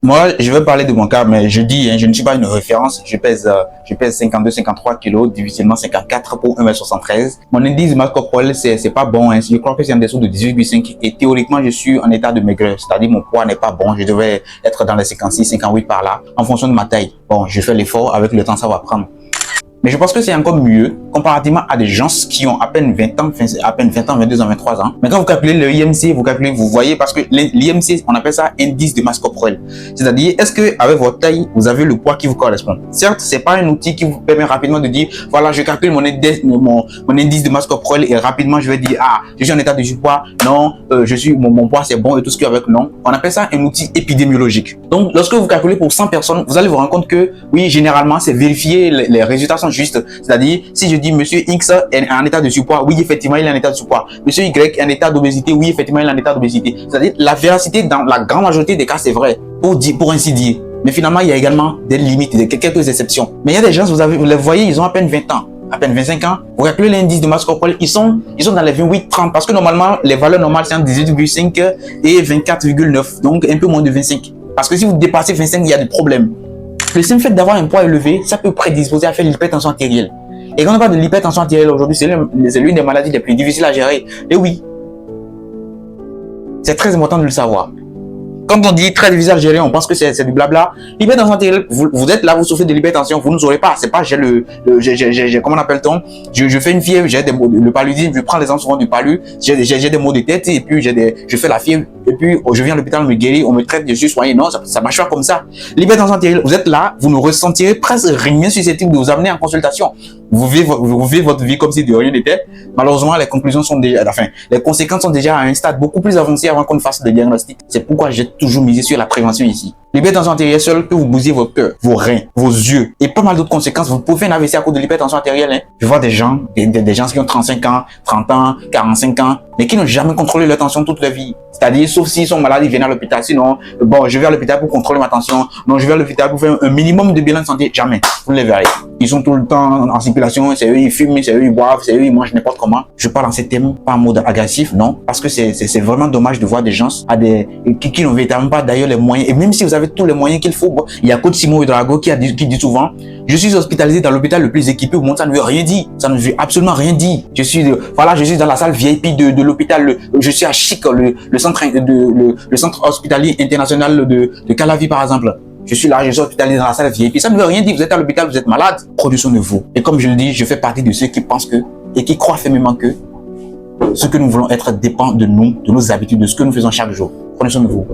Moi, je vais parler de mon cas, mais je dis, je ne suis pas une référence. Je pèse 52, 53 kilos, difficilement 54 pour 1m73. Mon indice de masse corporelle, c'est pas bon, hein. Je crois que c'est en dessous de 18,5 et théoriquement, je suis en état de maigreur. C'est-à-dire, mon poids n'est pas bon. Je devrais être dans les 56, 58 par là, en fonction de ma taille. Bon, je fais l'effort. Avec le temps, ça va prendre. Mais je pense que c'est encore mieux comparativement à des gens qui ont à peine 20 ans, à peine 20 ans, 22 ans, 23 ans. Mais quand vous calculez le IMC, vous voyez, parce que l'IMC, on appelle ça indice de masse corporelle. C'est-à-dire, est-ce que avec votre taille, vous avez le poids qui vous correspond? Certes, c'est pas un outil qui vous permet rapidement de dire, voilà, je calcule mon indice de masse corporelle et rapidement je vais dire, ah, je suis en état de surpoids, non, mon poids c'est bon et tout ce qui est avec, non. On appelle ça un outil épidémiologique. Donc, lorsque vous calculez pour 100 personnes, vous allez vous rendre compte que, oui, généralement, c'est vérifier les résultats sont justes. C'est-à-dire, si je dis monsieur X est en état de surpoids, oui, effectivement, il est en état de surpoids. Monsieur Y est en état d'obésité, oui, effectivement, il est en état d'obésité. C'est-à-dire, la véracité, dans la grande majorité des cas, c'est vrai, pour ainsi dire. Mais finalement, il y a également des limites, quelques exceptions. Mais il y a des gens, vous les voyez, ils ont à peine 20 ans, à peine 25 ans. Vous calculez l'indice de masse corporelle, ils sont dans les 28-30, parce que normalement, les valeurs normales, c'est entre 18,5 et 24,9, donc un peu moins de 25. Parce que si vous dépassez 25, il y a des problèmes. Le simple fait d'avoir un poids élevé, ça peut prédisposer à faire l'hypertension artérielle. Et quand on parle de l'hypertension artérielle aujourd'hui, c'est l'une des maladies les plus difficiles à gérer. Et oui, c'est très important de le savoir. Quand on dit très difficile à gérer, on pense que c'est du blabla. L'hypertension artérielle, vous êtes là, vous souffrez de l'hypertension, vous ne saurez pas. C'est pas, comment on appelle-t-on? Je fais une fièvre, j'ai le paludisme, je prends les gens souvent du palu, j'ai des maux de tête, et puis je fais la fièvre, et puis je viens à l'hôpital, on me guérit, on me traite, je suis soigné. Non, ça marche pas comme ça. L'hypertension artérielle, vous êtes là, vous ne ressentirez presque rien susceptible de vous amener en consultation. Vous vivez votre vie comme si de rien n'était. Malheureusement, les conséquences sont déjà à un stade beaucoup plus avancé avant qu'on fasse des diagnostics. C'est pourquoi j'ai toujours misé sur la prévention ici. L'hypertension artérielle seule peut vous bousiller votre cœur, vos reins, vos yeux et pas mal d'autres conséquences. Vous pouvez faire un AVC à cause de l'hypertension artérielle. Hein. Je vois des gens qui ont 35 ans, 30 ans, 45 ans, mais qui n'ont jamais contrôlé leur tension toute leur vie. C'est-à-dire, sauf s'ils sont malades, ils viennent à l'hôpital. Sinon, bon, je vais à l'hôpital pour contrôler ma tension. Non, je vais à l'hôpital pour faire un minimum de bilan de santé. Jamais. Vous ne les verrez. Ils sont tout le temps en circulation. C'est eux, ils fument, c'est eux, ils boivent, c'est eux, ils mangent n'importe comment. Je parle en ces termes, pas en mode agressif, non. Parce que c'est vraiment dommage de voir des gens qui n'ont véritablement pas d'ailleurs les moyens. Et même si vous avez tous les moyens qu'il faut, bon, il y a coach Simon Ouedraogo qui dit souvent, je suis hospitalisé dans l'hôpital le plus équipé au monde. Ça ne veut rien dire. Ça ne veut absolument rien dire. Je suis dans la salle VIP de l'hôpital. Je suis à Chic, le centre hospitalier international de Calavi, par exemple. Je suis là, je suis hospitalisé dans la salle VIP. Ça ne veut rien dire. Vous êtes à l'hôpital, vous êtes malade. Prenez soin de vous. Et comme je le dis, je fais partie de ceux qui pensent et qui croient fermement que ce que nous voulons être dépend de nous, de nos habitudes, de ce que nous faisons chaque jour. Prenez soin de vous.